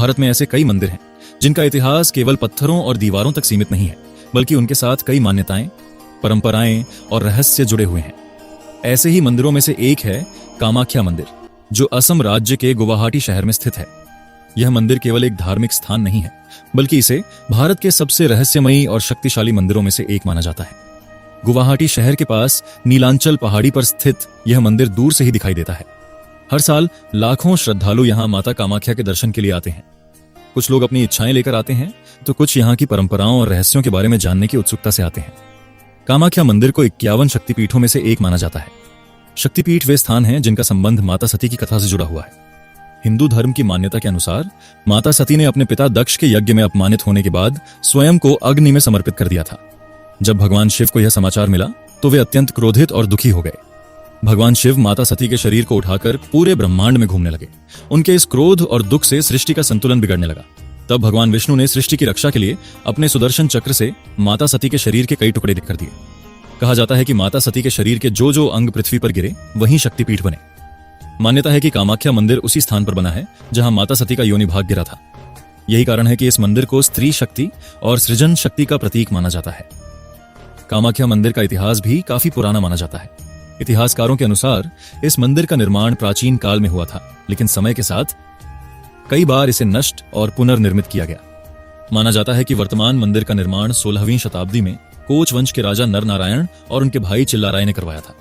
भारत में ऐसे कई मंदिर हैं जिनका इतिहास केवल पत्थरों और दीवारों तक सीमित नहीं है, बल्कि उनके साथ कई मान्यताएं, परंपराएं और रहस्य जुड़े हुए हैं। ऐसे ही मंदिरों में से एक है कामाख्या मंदिर, जो असम राज्य के गुवाहाटी शहर में स्थित है। यह मंदिर केवल एक धार्मिक स्थान नहीं है, बल्कि इसे भारत के सबसे रहस्यमयी और शक्तिशाली मंदिरों में से एक माना जाता है। गुवाहाटी शहर के पास नीलांचल पहाड़ी पर स्थित यह मंदिर दूर से ही दिखाई देता है। हर साल लाखों श्रद्धालु यहां माता कामाख्या के दर्शन के लिए आते हैं। कुछ लोग अपनी इच्छाएं लेकर आते हैं, तो कुछ यहां की परंपराओं और रहस्यों के बारे में जानने की उत्सुकता से आते हैं। कामाख्या मंदिर को 51 शक्तिपीठों में से एक माना जाता है। शक्तिपीठ वे स्थान हैं जिनका संबंध माता सती की कथा से जुड़ा हुआ है। हिंदू धर्म की मान्यता के अनुसार माता सती ने अपने पिता दक्ष के यज्ञ में अपमानित होने के बाद स्वयं को अग्नि में समर्पित कर दिया था। जब भगवान शिव को यह समाचार मिला तो वे अत्यंत क्रोधित और दुखी हो गए। भगवान शिव माता सती के शरीर को उठाकर पूरे ब्रह्मांड में घूमने लगे। उनके इस क्रोध और दुख से सृष्टि का संतुलन बिगड़ने लगा। तब भगवान विष्णु ने सृष्टि की रक्षा के लिए अपने सुदर्शन चक्र से माता सती के शरीर के कई टुकड़े कर दिए। कहा जाता है कि माता सती के शरीर के जो जो अंग पृथ्वी पर गिरे वहीं शक्तिपीठ बने। मान्यता है कि कामाख्या मंदिर उसी स्थान पर बना है जहां माता सती का योनि भाग गिरा था। यही कारण है कि इस मंदिर को स्त्री शक्ति और सृजन शक्ति का प्रतीक माना जाता है। कामाख्या मंदिर का इतिहास भी काफी पुराना माना जाता है। इतिहासकारों के अनुसार इस मंदिर का निर्माण प्राचीन काल में हुआ था, लेकिन समय के साथ कई बार इसे नष्ट और पुनर्निर्मित किया गया। माना जाता है कि वर्तमान मंदिर का निर्माण 16वीं शताब्दी में कोच वंश के राजा नरनारायण और उनके भाई चिल्लाराय ने करवाया था।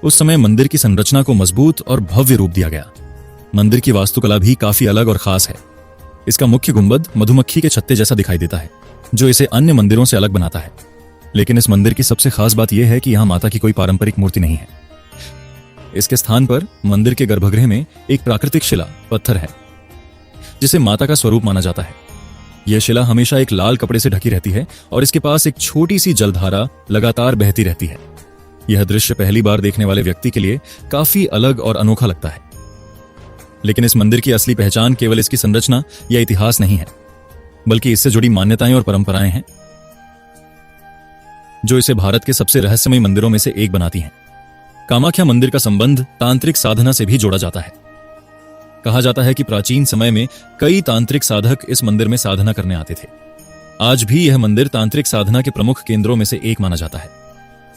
उस समय मंदिर की संरचना को मजबूत और भव्य रूप दिया गया। मंदिर की वास्तुकला भी काफी अलग और खास है। इसका मुख्य गुंबद मधुमक्खी के छत्ते जैसा दिखाई देता है, जो इसे अन्य मंदिरों से अलग बनाता है। लेकिन इस मंदिर की सबसे खास बात यह है कि यहां माता की कोई पारंपरिक मूर्ति नहीं है। इसके स्थान पर मंदिर के गर्भगृह में एक प्राकृतिक शिला पत्थर है, जिसे माता का स्वरूप माना जाता है। यह शिला हमेशा एक लाल कपड़े से ढकी रहती है और इसके पास एक छोटी सी जलधारा लगातार बहती रहती है। यह दृश्य पहली बार देखने वाले व्यक्ति के लिए काफी अलग और अनोखा लगता है। लेकिन इस मंदिर की असली पहचान केवल इसकी संरचना या इतिहास नहीं है, बल्कि इससे जुड़ी मान्यताएं और परंपराएं हैं, जो इसे भारत के सबसे रहस्यमयी मंदिरों में से एक बनाती हैं। कामाख्या मंदिर का संबंध तांत्रिक साधना से भी जोड़ा जाता है। कहा जाता है कि प्राचीन समय में कई तांत्रिक साधक इस मंदिर में साधना करने आते थे। आज भी यह मंदिर तांत्रिक साधना के प्रमुख केंद्रों में से एक माना जाता है।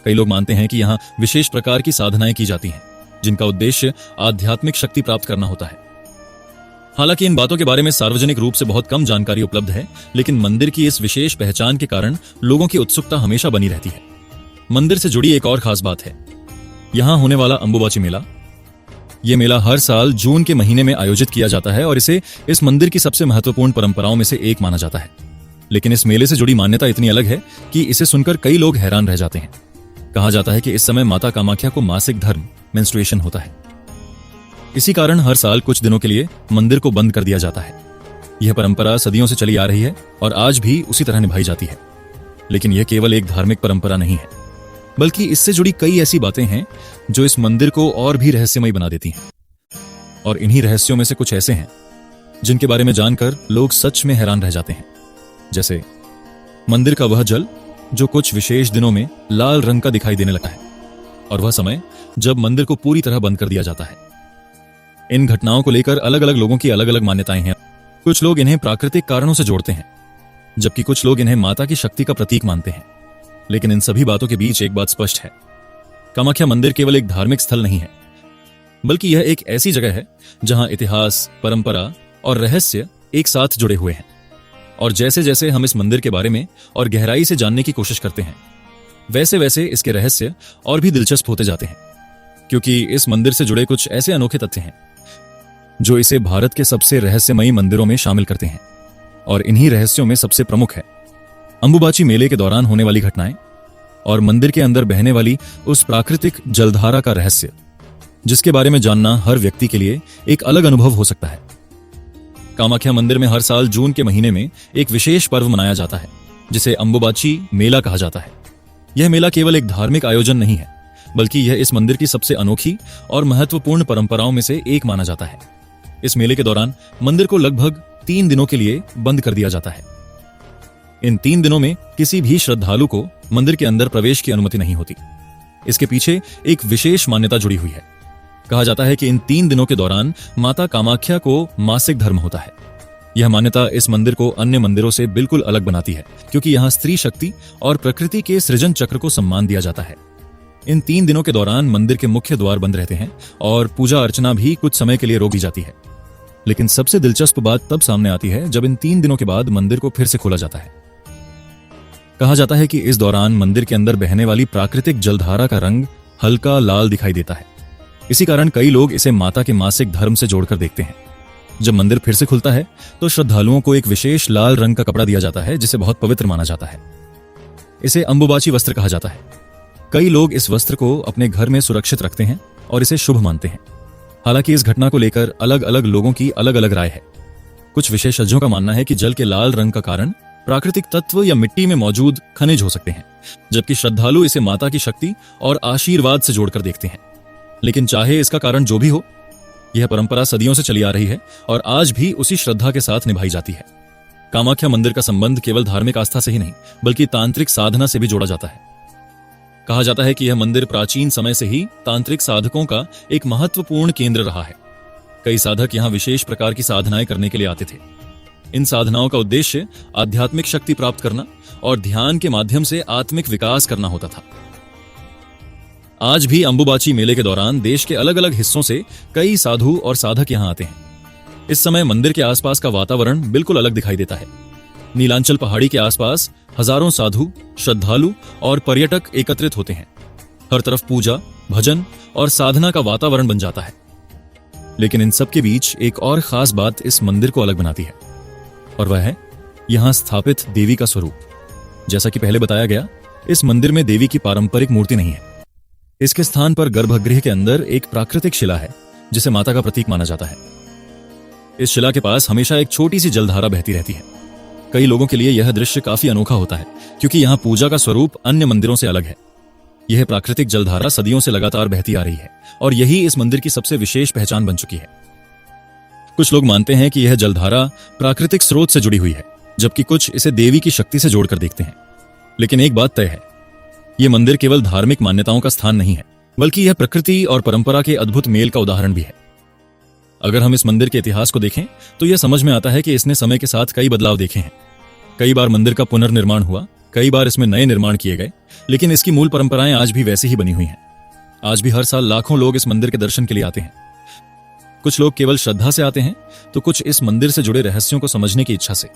कई लोग मानते हैं कि यहां विशेष प्रकार की साधनाएं की जाती हैं, जिनका उद्देश्य आध्यात्मिक शक्ति प्राप्त करना होता है। हालांकि इन बातों के बारे में सार्वजनिक रूप से बहुत कम जानकारी उपलब्ध है, लेकिन मंदिर की इस विशेष पहचान के कारण लोगों की उत्सुकता हमेशा बनी रहती है। मंदिर से जुड़ी एक और खास बात है यहां होने वाला अंबुबाची मेला। यह मेला हर साल जून के महीने में आयोजित किया जाता है और इसे इस मंदिर की सबसे महत्वपूर्ण परंपराओं में से एक माना जाता है। लेकिन इस मेले से जुड़ी मान्यता इतनी अलग है कि इसे सुनकर कई लोग हैरान रह जाते हैं। कहा जाता है कि इस समय माता कामाख्या को मासिक धर्म मेंस्ट्रुएशन होता है। इसी कारण हर साल कुछ दिनों के लिए मंदिर को बंद कर दिया जाता है। यह परंपरा सदियों से चली आ रही है और आज भी उसी तरह निभाई जाती है। लेकिन यह केवल एक धार्मिक परंपरा नहीं है, बल्कि इससे जुड़ी कई ऐसी बातें हैं जो इस मंदिर को और भी रहस्यमयी बना देती हैं। और इन्हीं रहस्यों में से कुछ ऐसे हैं जिनके बारे में जानकर लोग सच में हैरान रह जाते हैं। जैसे मंदिर का वह जल जो कुछ विशेष दिनों में लाल रंग का दिखाई देने लगता है, और वह समय जब मंदिर को पूरी तरह बंद कर दिया जाता है। इन घटनाओं को लेकर अलग अलग लोगों की अलग अलग मान्यताएं हैं। कुछ लोग इन्हें प्राकृतिक कारणों से जोड़ते हैं, जबकि कुछ लोग इन्हें माता की शक्ति का प्रतीक मानते हैं। लेकिन इन सभी बातों के बीच एक बात स्पष्ट है, कामाख्या मंदिर केवल एक धार्मिक स्थल नहीं है, बल्कि यह एक ऐसी जगह है जहां इतिहास, परंपरा और रहस्य एक साथ जुड़े हुए हैं। और जैसे जैसे हम इस मंदिर के बारे में और गहराई से जानने की कोशिश करते हैं, वैसे वैसे इसके रहस्य और भी दिलचस्प होते जाते हैं, क्योंकि इस मंदिर से जुड़े कुछ ऐसे अनोखे तथ्य हैं जो इसे भारत के सबसे रहस्यमयी मंदिरों में शामिल करते हैं। और इन्हीं रहस्यों में सबसे प्रमुख है अंबुबाची मेले के दौरान होने वाली घटनाएं और मंदिर के अंदर बहने वाली उस प्राकृतिक जलधारा का रहस्य, जिसके बारे में जानना हर व्यक्ति के लिए एक अलग अनुभव हो सकता है। कामाख्या मंदिर में हर साल जून के महीने में एक विशेष पर्व मनाया जाता है, जिसे अंबुबाची मेला कहा जाता है। यह मेला केवल एक धार्मिक आयोजन नहीं है, बल्कि यह इस मंदिर की सबसे अनोखी और महत्वपूर्ण परंपराओं में से एक माना जाता है। इस मेले के दौरान मंदिर को लगभग 3 दिनों के लिए बंद कर दिया जाता है। इन 3 दिनों में किसी भी श्रद्धालु को मंदिर के अंदर प्रवेश की अनुमति नहीं होती। इसके पीछे एक विशेष मान्यता जुड़ी हुई है। कहा जाता है कि इन 3 दिनों के दौरान माता कामाख्या को मासिक धर्म होता है, यह मान्यता इस मंदिर को अन्य मंदिरों से बिल्कुल अलग बनाती है, क्योंकि यहाँ स्त्री शक्ति और प्रकृति के सृजन चक्र को सम्मान दिया जाता है। इन 3 दिनों के दौरान मंदिर के मुख्य द्वार बंद रहते हैं और पूजा अर्चना भी कुछ समय के लिए रोक दी जाती है। लेकिन सबसे दिलचस्प बात तब सामने आती है जब इन 3 दिनों के बाद मंदिर को फिर से खोला जाता है। कहा जाता है कि इस दौरान मंदिर के अंदर बहने वाली प्राकृतिक जलधारा का रंग हल्का लाल दिखाई देता है। इसी कारण कई लोग इसे माता के मासिक धर्म से जोड़कर देखते हैं। जब मंदिर फिर से खुलता है तो श्रद्धालुओं को एक विशेष लाल रंग का कपड़ा दिया जाता है, जिसे बहुत पवित्र माना जाता है। इसे अंबुबाची वस्त्र कहा जाता है। कई लोग इस वस्त्र को अपने घर में सुरक्षित रखते हैं और इसे शुभ मानते हैं। हालांकि इस घटना को लेकर अलग अलग लोगों की अलग अलग राय है। कुछ विशेषज्ञों का मानना है कि जल के लाल रंग का कारण प्राकृतिक तत्व या मिट्टी में मौजूद खनिज हो सकते हैं, जबकि श्रद्धालु इसे माता की शक्ति और आशीर्वाद से जोड़कर देखते हैं। लेकिन चाहे इसका कारण जो भी हो, यह परंपरा सदियों से चली आ रही है और आज भी उसी श्रद्धा के साथ निभाई जाती है। कामाख्या मंदिर का संबंध केवल धार्मिक आस्था से ही नहीं, बल्कि तांत्रिक साधना से भी जोड़ा जाता है। कहा जाता है कि यह मंदिर प्राचीन समय से ही तांत्रिक साधकों का एक महत्वपूर्ण केंद्र रहा है। कई साधक यहाँ विशेष प्रकार की साधनाएं करने के लिए आते थे। इन साधनाओं का उद्देश्य आध्यात्मिक शक्ति प्राप्त करना और ध्यान के माध्यम से आत्मिक विकास करना होता था। आज भी अंबुबाची मेले के दौरान देश के अलग अलग हिस्सों से कई साधु और साधक यहाँ आते हैं। इस समय मंदिर के आसपास का वातावरण बिल्कुल अलग दिखाई देता है। नीलांचल पहाड़ी के आसपास हजारों साधु, श्रद्धालु और पर्यटक एकत्रित होते हैं। हर तरफ पूजा, भजन और साधना का वातावरण बन जाता है। लेकिन इन सब के बीच एक और खास बात इस मंदिर को अलग बनाती है, और वह है यहां स्थापित देवी का स्वरूप। जैसा कि पहले बताया गया, इस मंदिर में देवी की पारंपरिक मूर्ति नहीं है। इसके स्थान पर गर्भगृह के अंदर एक प्राकृतिक शिला है, जिसे माता का प्रतीक माना जाता है। इस शिला के पास हमेशा एक छोटी सी जलधारा बहती रहती है। कई लोगों के लिए यह दृश्य काफी अनोखा होता है, क्योंकि यहाँ पूजा का स्वरूप अन्य मंदिरों से अलग है। यह प्राकृतिक जलधारा सदियों से लगातार बहती आ रही है और यही इस मंदिर की सबसे विशेष पहचान बन चुकी है। कुछ लोग मानते हैं कि यह जलधारा प्राकृतिक स्रोत से जुड़ी हुई है, जबकि कुछ इसे देवी की शक्ति से जोड़कर देखते हैं। लेकिन एक बात तय है, यह मंदिर केवल धार्मिक मान्यताओं का स्थान नहीं है, बल्कि यह प्रकृति और परंपरा के अद्भुत मेल का उदाहरण भी है। अगर हम इस मंदिर के इतिहास को देखें तो यह समझ में आता है कि इसने समय के साथ कई बदलाव देखे हैं। कई बार मंदिर का पुनर्निर्माण हुआ, कई बार इसमें नए निर्माण किए गए, लेकिन इसकी मूल परंपराएं आज भी वैसी ही बनी हुई हैं। आज भी हर साल लाखों लोग इस मंदिर के दर्शन के लिए आते हैं। कुछ लोग केवल श्रद्धा से आते हैं, तो कुछ इस मंदिर से जुड़े रहस्यों को समझने की इच्छा से।